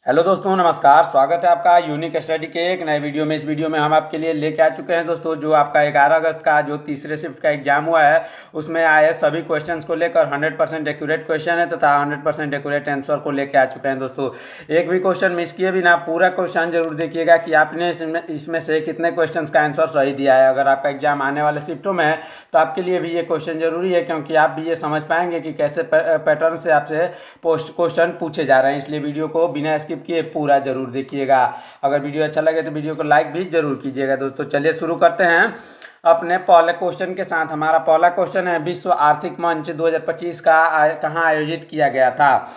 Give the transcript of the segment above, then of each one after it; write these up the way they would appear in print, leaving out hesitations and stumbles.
Hello दोस्तों, नमस्कार। स्वागत है आपका यूनिक स्टडी के एक नए वीडियो में। इस वीडियो में हम आपके लिए लेके आ चुके हैं दोस्तों, जो आपका 11 अगस्त का जो तीसरे शिफ्ट का एग्जाम हुआ है उसमें आए सभी क्वेश्चंस को लेकर 100% एक्यूरेट क्वेश्चन है तथा 100% एक्यूरेट आंसर को लेके आ चुके हैं दोस्तों। एक भी क्वेश्चन मिस किए बिना पूरा क्वेश्चन जरूर देखिएगा कि आपने इसमें से कितने क्वेश्चन का आंसर सही दिया है। अगर आपका एग्जाम आने वाले शिफ्टों में है तो आपके लिए भी ये क्वेश्चन जरूरी है, क्योंकि आप भी ये समझ पाएंगे कि कैसे पैटर्न से आपसे क्वेश्चन पूछे जा रहे हैं। इसलिए वीडियो को बिना स्किप किए पूरा जरूर देखिएगा। अगर वीडियो अच्छा लगे तो वीडियो को लाइक भी जरूर कीजिएगा दोस्तों। चलिए शुरू करते हैं अपने पहले क्वेश्चन के साथ। हमारा पहला क्वेश्चन है, विश्व आर्थिक मंच 2025 का कहाँ आयोजित किया गया था।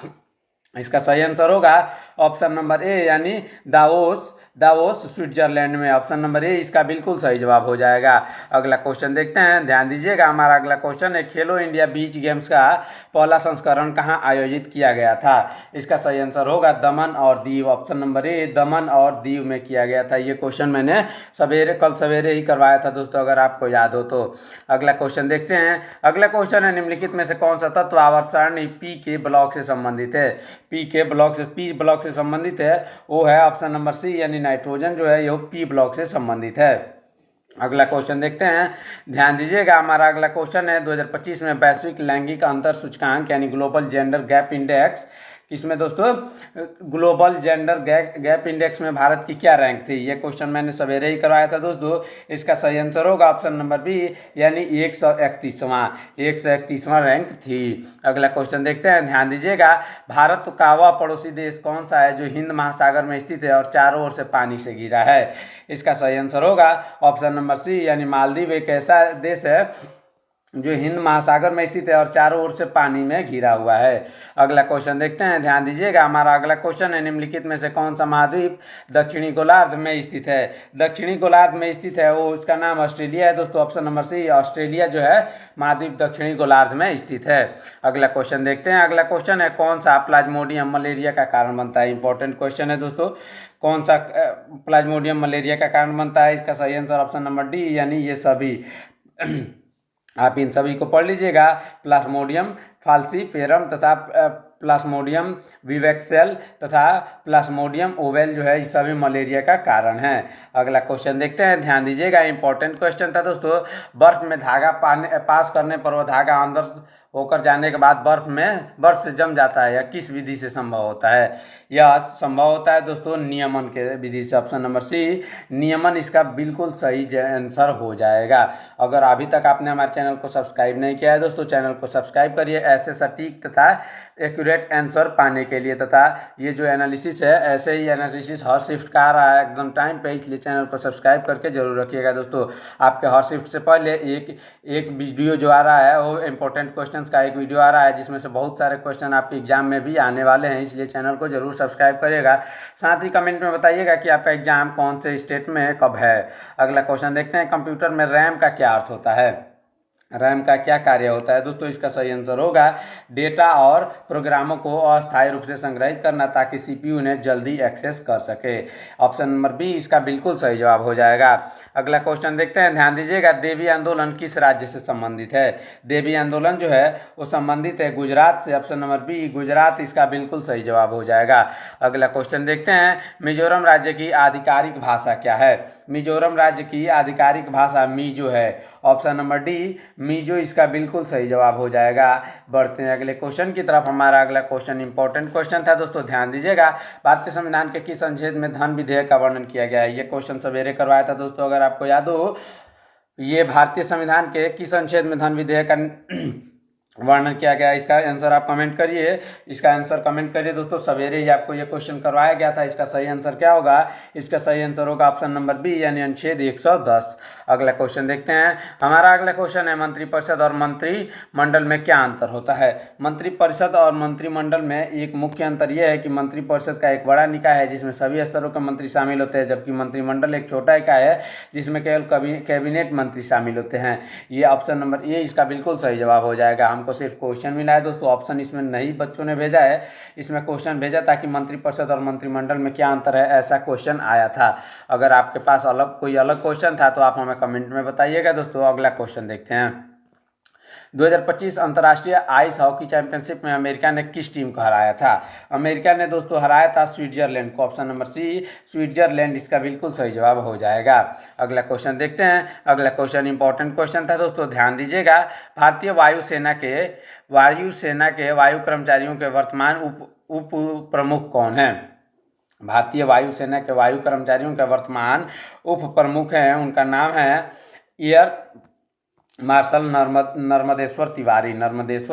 इसका सही आंसर होगा ऑप्शन नंबर ए, यानी दावोस दावोस स्विट्जरलैंड में। ऑप्शन नंबर ए इसका बिल्कुल सही जवाब हो जाएगा। अगला क्वेश्चन देखते हैं, ध्यान दीजिएगा। हमारा अगला क्वेश्चन है, खेलो इंडिया बीच गेम्स का पहला संस्करण कहाँ आयोजित किया गया था। इसका सही आंसर होगा दमन और दीव। ऑप्शन नंबर ए, दमन और दीव में किया गया था। ये क्वेश्चन मैंने कल सवेरे ही करवाया था दोस्तों, अगर आपको याद हो तो। अगला क्वेश्चन देखते हैं। अगला क्वेश्चन है, निम्नलिखित में से कौन सा तत्व आवर्त सारणी पी के ब्लॉक से संबंधित है। पी ब्लॉक से संबंधित है वो है ऑप्शन नंबर सी, यानी नाइट्रोजन जो है ये पी ब्लॉक से संबंधित है। अगला क्वेश्चन देखते हैं, ध्यान दीजिएगा। हमारा अगला क्वेश्चन है, 2025 में वैश्विक लैंगिक अंतर सूचकांक यानी ग्लोबल जेंडर गैप इंडेक्स, इसमें दोस्तों ग्लोबल जेंडर गैप इंडेक्स में भारत की क्या रैंक थी। ये क्वेश्चन मैंने सवेरे ही करवाया था दोस्तों। इसका सही आंसर होगा ऑप्शन नंबर बी, यानी 131वां रैंक थी। अगला क्वेश्चन देखते हैं, ध्यान दीजिएगा। भारत का वह पड़ोसी देश कौन सा है जो हिंद महासागर में स्थित है और चारों ओर से पानी से घिरा है। इसका सही आंसर होगा ऑप्शन नंबर सी, यानी मालदीव एक ऐसा देश है जो हिंद महासागर में स्थित है और चारों ओर से पानी में घिरा हुआ है। अगला क्वेश्चन देखते हैं, ध्यान दीजिएगा। हमारा अगला क्वेश्चन है, निम्नलिखित में से कौन सा महाद्वीप दक्षिणी गोलार्ध में स्थित है। दक्षिणी गोलार्ध में स्थित है वो, उसका नाम ऑस्ट्रेलिया है दोस्तों। ऑप्शन नंबर सी, ऑस्ट्रेलिया जो है महाद्वीप दक्षिणी गोलार्ध में स्थित है। अगला क्वेश्चन देखते हैं। अगला क्वेश्चन है, कौन सा प्लाज्मोडियम मलेरिया का कारण बनता है। इंपॉर्टेंट क्वेश्चन है दोस्तों। कौन सा प्लाज्मोडियम मलेरिया का कारण बनता है। इसका सही आंसर ऑप्शन नंबर डी, यानी ये सभी। आप इन सभी को पढ़ लीजिएगा, प्लाज्मोडियम फाल्सीफेरम तथा प्लाज्मोडियम विवेक्सेल तथा प्लाज्मोडियम ओवेल जो है ये सभी मलेरिया का कारण है। अगला क्वेश्चन देखते हैं, ध्यान दीजिएगा। इंपॉर्टेंट क्वेश्चन था दोस्तों। बर्फ में धागा पास करने पर वह धागा अंदर होकर जाने के बाद बर्फ से जम जाता है, या किस विधि से संभव होता है। यह संभव होता है दोस्तों नियमन के विधि से। ऑप्शन नंबर सी, नियमन इसका बिल्कुल सही आंसर हो जाएगा। अगर अभी तक आपने हमारे चैनल को सब्सक्राइब नहीं किया है दोस्तों, चैनल को सब्सक्राइब करिए ऐसे सटीक तथा एक्यूरेट आंसर पाने के लिए। तथा ये जो एनालिसिस है, ऐसे ही एनालिसिस हर शिफ्ट का आ रहा है एकदम टाइम पे, इसलिए चैनल को सब्सक्राइब करके जरूर रखिएगा दोस्तों। आपके हर शिफ्ट से पहले एक वीडियो जो आ रहा है वो इंपॉर्टेंट क्वेश्चंस का एक वीडियो आ रहा है, जिसमें से बहुत सारे क्वेश्चन आपके एग्जाम में भी आने वाले हैं, इसलिए चैनल को जरूर सब्सक्राइब करिएगा। साथ ही कमेंट में बताइएगा कि आपका एग्जाम कौन से स्टेट में कब है। अगला क्वेश्चन देखते हैं, कंप्यूटर में रैम का क्या अर्थ होता है। रैम का क्या कार्य होता है दोस्तों। इसका सही आंसर होगा डेटा और प्रोग्रामों को अस्थायी रूप से संग्रहित करना, ताकि सीपीयू उन्हें जल्दी एक्सेस कर सके। ऑप्शन नंबर बी इसका बिल्कुल सही जवाब हो जाएगा। अगला क्वेश्चन देखते हैं, ध्यान दीजिएगा। देवी आंदोलन किस राज्य से संबंधित है। देवी आंदोलन जो है वो संबंधित है गुजरात से। ऑप्शन नंबर बी, गुजरात इसका बिल्कुल सही जवाब हो जाएगा। अगला क्वेश्चन देखते हैं, मिजोरम राज्य की आधिकारिक भाषा क्या है। मिजोरम राज्य की आधिकारिक भाषा मीजो है। ऑप्शन नंबर डी, मीजो इसका बिल्कुल सही जवाब हो जाएगा। बढ़ते हैं अगले क्वेश्चन की तरफ। हमारा अगला क्वेश्चन इंपॉर्टेंट क्वेश्चन था दोस्तों, ध्यान दीजिएगा। भारतीय संविधान के किस अनुच्छेद में धन विधेयक का वर्णन किया गया है। ये क्वेश्चन सवेरे करवाया था दोस्तों, अगर आपको याद हो। ये भारतीय संविधान के किस अनुच्छेद में धन विधेयक का वर्णन किया गया। इसका आंसर आप कमेंट करिए। इसका आंसर कमेंट करिए दोस्तों। सवेरे ही आपको ये क्वेश्चन करवाया गया था। इसका सही आंसर क्या होगा। इसका सही आंसर होगा ऑप्शन नंबर बी, यानी अनुच्छेद 110। अगला क्वेश्चन देखते हैं। हमारा अगला क्वेश्चन है, मंत्रिपरिषद और मंत्रिमंडल में क्या अंतर होता है। मंत्रिपरिषद और मंत्रिमंडल में एक मुख्य अंतर यह है कि मंत्रिपरिषद का एक बड़ा निकाय है जिसमें सभी स्तरों के मंत्री शामिल होते हैं, जबकि मंत्रिमंडल एक छोटा इकाई है जिसमें केवल कैबिनेट मंत्री शामिल होते हैं। ये ऑप्शन नंबर ए इसका बिल्कुल सही जवाब हो जाएगा। हमको सिर्फ क्वेश्चन मिला है दोस्तों, ऑप्शन इसमें नहीं बच्चों ने भेजा है। इसमें क्वेश्चन भेजा ताकि मंत्रिपरिषद और मंत्रिमंडल में क्या अंतर है, ऐसा क्वेश्चन आया था। अगर आपके पास कोई अलग क्वेश्चन था तो आप हमें कमेंट में बताइएगा दोस्तों। अगला क्वेश्चन देखते हैं। 2025 अंतर्राष्ट्रीय आइस हॉकी चैंपियनशिप में अमेरिका ने किस टीम को हराया था? अमेरिका ने दोस्तों हराया था स्विट्जरलैंड को। ऑप्शन नंबर सी स्विट्जरलैंड इसका बिल्कुल सही जवाब हो जाएगा। अगला क्वेश्चन देखते हैं। अगला क्वेश्चन इंपॉर्टेंट क्वेश्चन था दोस्तों, ध्यान दीजिएगा। भारतीय वायुसेना के वायु कर्मचारियों के वर्तमान उप प्रमुख कौन है? भारतीय वायुसेना के वायु कर्मचारियों के वर्तमान उप प्रमुख हैं, उनका नाम है एयर मार्शल नर्मदेश्वर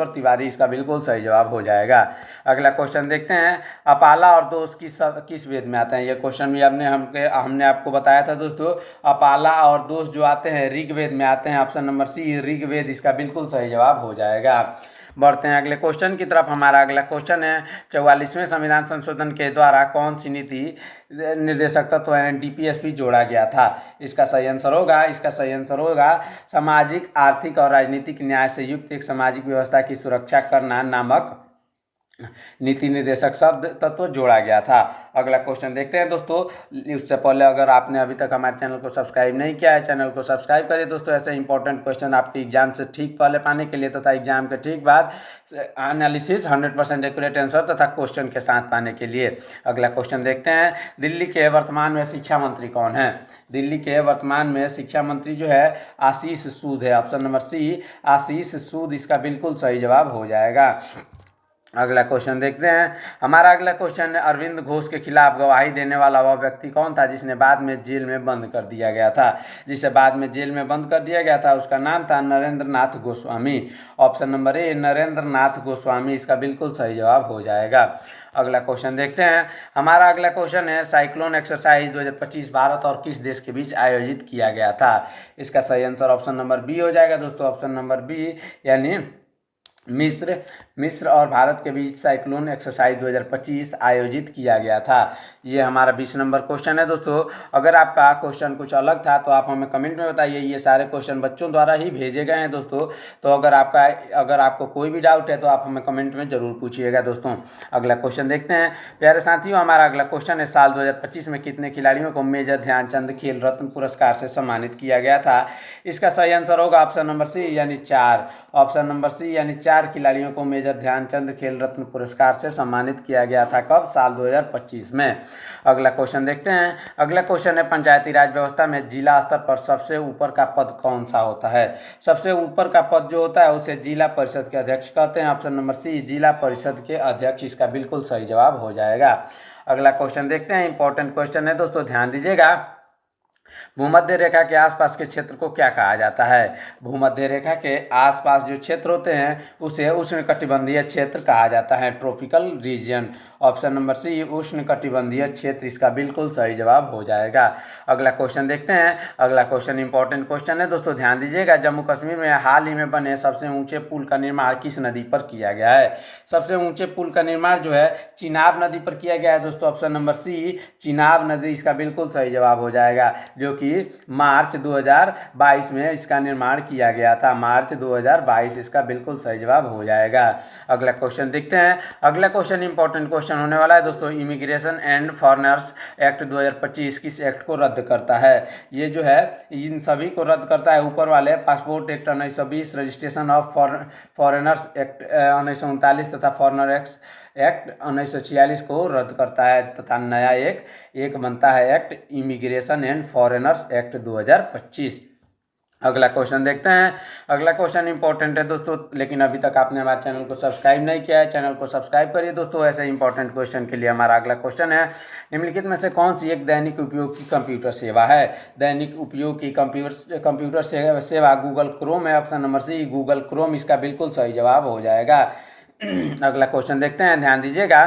तिवारी इसका बिल्कुल सही जवाब हो जाएगा। अगला क्वेश्चन देखते हैं। अपाला और दोष किस वेद में आते हैं? ये क्वेश्चन भी हमने आपको बताया था दोस्तों। अपाला और दोष जो आते हैं ऋग्वेद में आते हैं। ऑप्शन नंबर सी ऋग्वेद इसका बिल्कुल सही जवाब हो जाएगा। बढ़ते हैं अगले क्वेश्चन की तरफ। हमारा अगला क्वेश्चन है 44वें संविधान संशोधन के द्वारा कौन सी नीति निर्देशक तत्व DPSP जोड़ा गया था? इसका सही आंसर होगा सामाजिक, आर्थिक और राजनीतिक न्याय से युक्त एक सामाजिक व्यवस्था की सुरक्षा करना नामक नीति निर्देशक शब्द तत्व जोड़ा गया था। अगला क्वेश्चन देखते हैं दोस्तों। उससे पहले अगर आपने अभी तक हमारे चैनल को सब्सक्राइब नहीं किया है, चैनल को सब्सक्राइब करिए दोस्तों। ऐसे इंपॉर्टेंट क्वेश्चन आपके एग्जाम से ठीक पहले पाने के लिए तथा एग्जाम के ठीक बाद एनालिसिस 100% एक्यूरेट आंसर तथा क्वेश्चन के साथ पाने के लिए। अगला क्वेश्चन देखते हैं। दिल्ली के वर्तमान में शिक्षा मंत्री कौन है? दिल्ली के वर्तमान में शिक्षा मंत्री जो है आशीष सूद है। ऑप्शन नंबर सी आशीष सूद इसका बिल्कुल सही जवाब हो जाएगा। अगला क्वेश्चन देखते हैं। हमारा अगला क्वेश्चन है अरविंद घोष के खिलाफ गवाही देने वाला वह व्यक्ति कौन था जिसे बाद में जेल में बंद कर दिया गया था? उसका नाम था Narendra Nath Goswami. Option number A Narendra Nath Goswami इसका बिल्कुल सही जवाब हो जाएगा। अगला क्वेश्चन देखते हैं। हमारा अगला क्वेश्चन है साइक्लोन एक्सरसाइज 2025 भारत और किस देश के बीच आयोजित किया गया था? इसका सही आंसर ऑप्शन नंबर बी हो जाएगा दोस्तों। ऑप्शन नंबर बी यानी मिस्र और भारत के बीच साइक्लोन एक्सरसाइज 2025 आयोजित किया गया था। ये हमारा 20 नंबर क्वेश्चन है दोस्तों। अगर आपका क्वेश्चन कुछ अलग था तो आप हमें कमेंट में बताइए। ये सारे क्वेश्चन बच्चों द्वारा ही भेजे गए हैं दोस्तों। तो अगर आपको कोई भी डाउट है तो आप हमें कमेंट में जरूर पूछिएगा दोस्तों। अगला क्वेश्चन देखते हैं। प्यारे साथियों, हमारा अगला क्वेश्चन है साल 2025 में कितने खिलाड़ियों को मेजर ध्यानचंद खेल रत्न पुरस्कार से सम्मानित किया गया था? इसका सही आंसर होगा ऑप्शन नंबर सी यानी 4। ऑप्शन नंबर सी यानी 4 खिलाड़ियों को मेजर ध्यानचंद खेल रत्न पुरस्कार से सम्मानित किया गया था। कब? साल 2025 में। अगला क्वेश्चन देखते हैं। अगला क्वेश्चन है पंचायती राज व्यवस्था में जिला स्तर पर सबसे ऊपर का पद कौन सा होता है? सबसे ऊपर का पद जो होता है उसे जिला परिषद के अध्यक्ष कहते हैं। ऑप्शन नंबर सी जिला परिषद के अध्यक्ष इसका बिल्कुल सही जवाब हो जाएगा। अगला क्वेश्चन देखते हैं। इंपॉर्टेंट क्वेश्चन है दोस्तों, ध्यान दीजिएगा। भूमध्य रेखा के आसपास के क्षेत्र को क्या कहा जाता है? भूमध्य रेखा के आसपास जो क्षेत्र होते हैं उसे उष्णकटिबंधीय क्षेत्र कहा जाता है, tropical region. Option number C उष्णकटिबंधीय क्षेत्र इसका बिल्कुल सही जवाब हो जाएगा। अगला क्वेश्चन देखते हैं। अगला क्वेश्चन इंपॉर्टेंट क्वेश्चन है दोस्तों, ध्यान दीजिएगा। जम्मू कश्मीर में हाल ही में बने सबसे ऊंचे पुल का निर्माण किस नदी पर किया गया है? सबसे ऊंचे पुल का निर्माण जो है चिनाब नदी पर किया गया है दोस्तों। ऑप्शन नंबर सी चिनाब नदी इसका बिल्कुल सही जवाब हो जाएगा, जो कि मार्च 2022 में इसका निर्माण किया गया था। मार्च 2022 इसका बिल्कुल सही जवाब हो जाएगा। अगला क्वेश्चन देखते हैं। अगला क्वेश्चन इंपॉर्टेंट क्वेश्चन होने वाला है दोस्तों। इमिग्रेशन एंड फॉरेनर्स एक्ट 2025 किस एक्ट को रद्द करता है? ये जो है इन सभी को रद्द करता है। ऊपर वाले passport act 1920, registration of foreigners act 1939 तथा फॉरेनर एक्ट 1946 को रद्द करता है तथा नया एक बनता है act immigration and foreigners act 2025। अगला क्वेश्चन देखते हैं। अगला क्वेश्चन इंपॉर्टेंट है दोस्तों, लेकिन अभी तक आपने हमारे चैनल को सब्सक्राइब नहीं किया है, चैनल को सब्सक्राइब करिए दोस्तों। ऐसे इंपॉर्टेंट क्वेश्चन के लिए हमारा अगला क्वेश्चन है निम्नलिखित में से कौन सी एक दैनिक उपयोग की कंप्यूटर सेवा है? दैनिक उपयोग की कंप्यूटर सेवा गूगल क्रोम है। Option number C Google Chrome इसका बिल्कुल सही जवाब हो जाएगा। अगला क्वेश्चन देखते हैं, ध्यान दीजिएगा।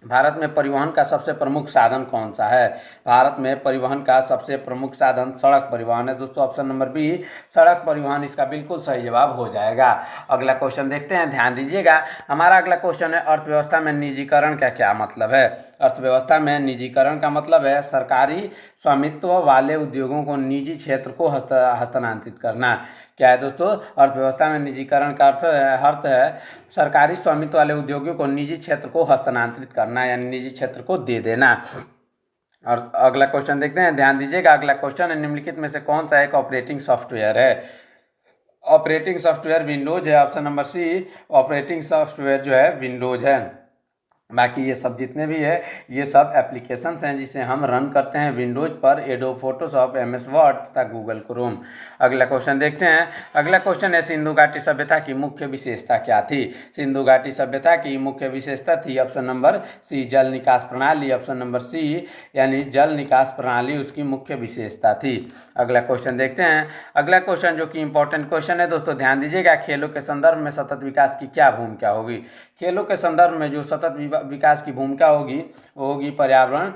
भारत में परिवहन का सबसे प्रमुख साधन कौन सा है? भारत में परिवहन का सबसे प्रमुख साधन सड़क परिवहन है दोस्तों। ऑप्शन नंबर बी सड़क परिवहन इसका बिल्कुल सही जवाब हो जाएगा। अगला क्वेश्चन देखते हैं, ध्यान दीजिएगा। हमारा अगला क्वेश्चन है अर्थव्यवस्था में निजीकरण का क्या मतलब है? अर्थव्यवस्था में निजीकरण का मतलब है सरकारी स्वामित्व वाले उद्योगों को निजी क्षेत्र को हस्तांतरित करना। क्या है दोस्तों? अर्थव्यवस्था में निजीकरण का अर्थ है सरकारी स्वामित्व वाले उद्योगों को निजी क्षेत्र को हस्तांतरित करना, यानी निजी क्षेत्र को दे देना। और अगला क्वेश्चन देखते हैं, ध्यान दीजिएगा। अगला क्वेश्चन है निम्नलिखित में से कौन सा एक ऑपरेटिंग सॉफ्टवेयर है? ऑपरेटिंग सॉफ्टवेयर विंडोज है, option number C operating software जो है विंडोज है। बाकी ये सब जितने भी है ये सब एप्लीकेशंस हैं जिसे हम रन करते हैं विंडोज पर, एडोब फोटोशॉप, MS वर्ड तथा गूगल क्रोम। अगला क्वेश्चन देखते हैं। अगला क्वेश्चन है सिंधु घाटी सभ्यता की मुख्य विशेषता क्या थी। सिंधु घाटी सभ्यता की मुख्य विशेषता थी ऑप्शन नंबर सी जल निकास प्रणाली, ऑप्शन नंबर सी यानी जल निकास प्रणाली उसकी मुख्य विशेषता थी। अगला क्वेश्चन देखते हैं। अगला क्वेश्चन जो कि इंपॉर्टेंट क्वेश्चन है दोस्तों, ध्यान दीजिएगा, खेलों के संदर्भ में सतत विकास की क्या भूमिका होगी। खेलों के संदर्भ में जो सतत विकास की भूमिका होगी वो होगी पर्यावरण,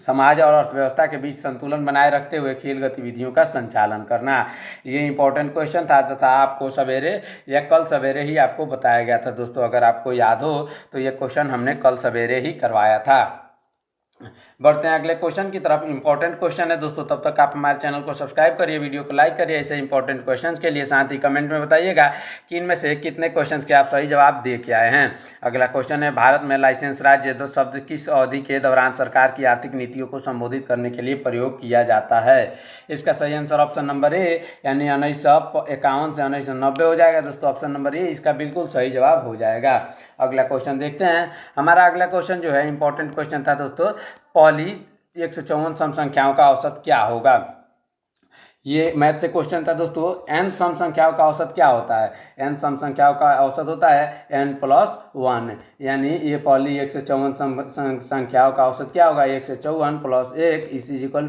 समाज और अर्थव्यवस्था के बीच संतुलन बनाए रखते हुए खेल गतिविधियों का संचालन करना। ये इंपॉर्टेंट क्वेश्चन था तथा आपको सवेरे या कल सवेरे ही आपको बताया गया था दोस्तों। अगर आपको याद हो तो ये क्वेश्चन हमने कल सवेरे ही करवाया था। बढ़ते हैं अगले क्वेश्चन की तरफ। इंपॉर्टेंट क्वेश्चन है दोस्तों, तब तक आप हमारे चैनल को सब्सक्राइब करिए, वीडियो को लाइक करिए ऐसे इंपॉर्टेंट क्वेश्चंस के लिए। साथ ही कमेंट में बताइएगा कि इनमें से कितने क्वेश्चंस के आप सही जवाब दे के आए हैं। अगला क्वेश्चन है भारत में लाइसेंस राज्य दो शब्द किस अवधि के दौरान सरकार की आर्थिक नीतियों को संबोधित करने के लिए प्रयोग किया जाता है। इसका सही आंसर ऑप्शन नंबर ए यानी 1951 से 1990 हो जाएगा दोस्तों। ऑप्शन नंबर ए इसका बिल्कुल सही जवाब हो जाएगा। अगला क्वेश्चन देखते हैं। हमारा अगला क्वेश्चन जो है इंपॉर्टेंट क्वेश्चन था दोस्तों, पॉली 154 सम संख्याओं का औसत क्या होगा। ये मैथ से क्वेश्चन था दोस्तों। n सम संख्याओं का औसत क्या होता है। n सम संख्याओं का औसत होता है n+1, यानी ये पॉली 154 संख्याओं का औसत क्या होगा, 154 + 1 =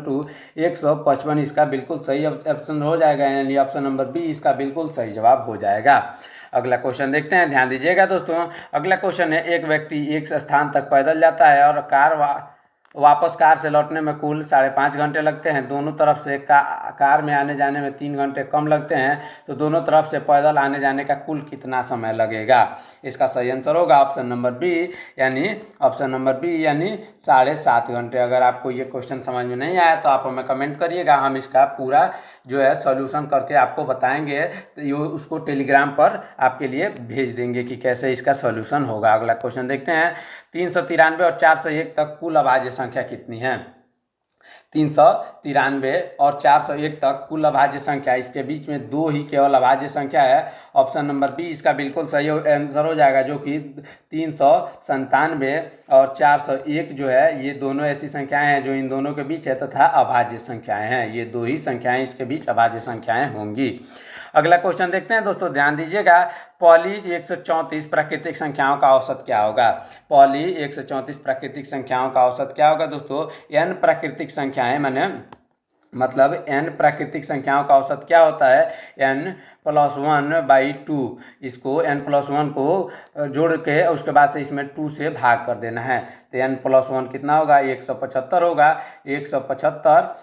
155। इसका बिल्कुल सही ऑप्शन हो जाएगा, यानी ऑप्शन नंबर बी इसका बिल्कुल सही जवाब हो जाएगा। अगला क्वेश्चन देखते हैं, ध्यान दीजिएगा दोस्तों। अगला क्वेश्चन है एक व्यक्ति एक स्थान तक पैदल जाता है और वापस कार से लौटने में कुल 5.5 घंटे लगते हैं। दोनों तरफ से कार में आने जाने में 3 घंटे कम लगते हैं, तो दोनों तरफ से पैदल आने जाने का कुल कितना समय लगेगा। इसका सही आंसर होगा ऑप्शन नंबर बी यानी 7.5 घंटे। अगर आपको ये क्वेश्चन समझ में नहीं आया तो आप हमें कमेंट करिएगा, हम इसका पूरा जो है सॉल्यूशन करके आपको बताएंगे। तो ये उसको टेलीग्राम पर आपके लिए भेज देंगे कि कैसे इसका सॉल्यूशन होगा। अगला क्वेश्चन देखते हैं। 393 और 401 तक कुल अभाज्य संख्या कितनी है। 393 और 401 तक कुल अभाज्य संख्या, इसके बीच में 2 ही केवल अभाज्य संख्या है। ऑप्शन नंबर बी इसका बिल्कुल सही आंसर हो जाएगा, जो कि 397 और 401 जो है ये दोनों ऐसी संख्याएं हैं जो इन दोनों के बीच है तथा अभाज्य संख्याएं हैं। ये 2 ही संख्याएं इसके बीच अभाज्य संख्याएं होंगी। अगला क्वेश्चन देखते हैं दोस्तों, ध्यान दीजिएगा। पॉली 134 प्राकृतिक संख्याओं का औसत क्या होगा। पॉली 134 प्राकृतिक संख्याओं का औसत क्या होगा दोस्तों। n प्राकृतिक संख्याएं मतलब n प्राकृतिक संख्याओं का औसत क्या होता है, n+1/2। इसको n+1 को जोड़ के उसके बाद से इसमें 2 से भाग कर देना है, तो n+1 कितना होगा, 175 होगा। 175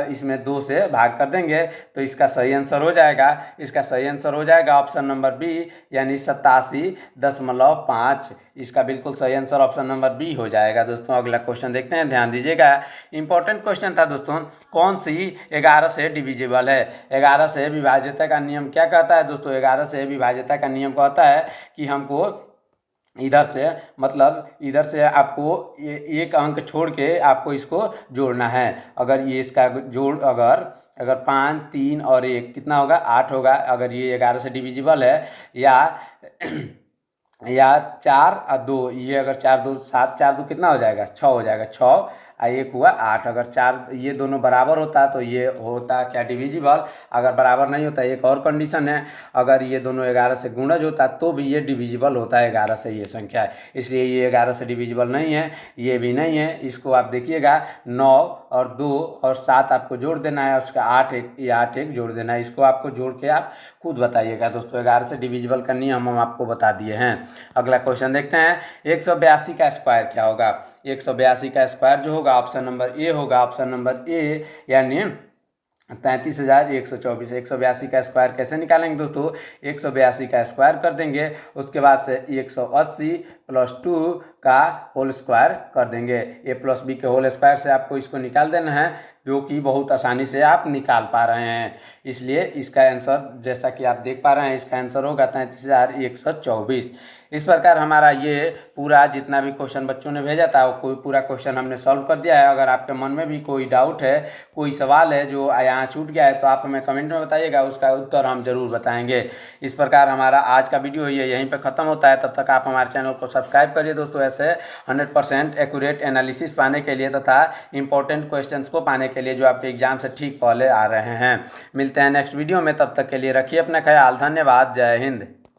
इसमें 2 से भाग कर देंगे तो इसका सही आंसर हो जाएगा। इसका सही आंसर हो जाएगा ऑप्शन नंबर बी यानी 87.5। इसका बिल्कुल सही आंसर ऑप्शन नंबर बी हो जाएगा दोस्तों। अगला क्वेश्चन देखते हैं, ध्यान दीजिएगा। इंपॉर्टेंट क्वेश्चन था दोस्तों, कौन सी 11 से डिविजिबल है। 11 से विभाज्यता का नियम क्या कहता है दोस्तों। 11 से विभाज्यता का नियम कहता है कि हमको इधर से आपको एक अंक छोड़ के आपको इसको जोड़ना है। अगर ये इसका जोड़ अगर 5, 3 और 1 कितना होगा, 8 होगा। अगर ये 11 से डिविजिबल है या 4 और 2, ये अगर 4, 2, 7, 4, 2 कितना हो जाएगा, 6 हो जाएगा। 6 और 1 हुआ 8। अगर 4 ये दोनों बराबर होता तो ये होता क्या, डिविजिबल। अगर बराबर नहीं होता, एक और कंडीशन है, अगर ये दोनों 11 से गुणज होता तो भी ये डिविजिबल होता है 11 से ये संख्या है। इसलिए ये 11 से डिविजिबल नहीं है, ये भी नहीं है। इसको आप देखिएगा, 9 और 2 और 7 आपको जोड़ देना है, उसका 8 1 जोड़ देना है। इसको आपको जोड़ के आप खुद बताइएगा दोस्तों। 11 से डिविजिबल का नियम हम आपको बता दिए हैं। अगला क्वेश्चन देखते हैं। 182 का स्क्वायर क्या होगा। 182 का स्क्वायर जो होगा ऑप्शन नंबर ए होगा। ऑप्शन नंबर ए यानी 33,124। 182 का स्क्वायर कैसे निकालेंगे दोस्तों। 182 का स्क्वायर कर देंगे, उसके बाद से 180 + 2 का होल स्क्वायर कर देंगे। a+b के होल स्क्वायर से आपको इसको निकाल देना है, जो कि बहुत आसानी से आप निकाल पा रहे हैं। इसलिए इसका आंसर जैसा कि आप देख पा रहे हैं, इसका आंसर होगा 33,124। इस प्रकार हमारा ये पूरा जितना भी क्वेश्चन बच्चों ने भेजा था वो कोई पूरा क्वेश्चन हमने सॉल्व कर दिया है। अगर आपके मन में भी कोई डाउट है, कोई सवाल है जो यहाँ छूट गया है, तो आप हमें कमेंट में बताइएगा, उसका उत्तर हम जरूर बताएंगे। इस प्रकार हमारा आज का वीडियो ये यहीं पर ख़त्म होता है। तब तक आप हमारे चैनल को सब्सक्राइब करिए दोस्तों, ऐसे 100% एक्यूरेट एनालिसिस पाने के लिए तथा इंपॉर्टेंट क्वेश्चंस को पाने के लिए जो आपके एग्जाम से ठीक पहले आ रहे हैं। मिलते हैं नेक्स्ट वीडियो में, तब तक के लिए रखिए अपना ख्याल। धन्यवाद। जय हिंद।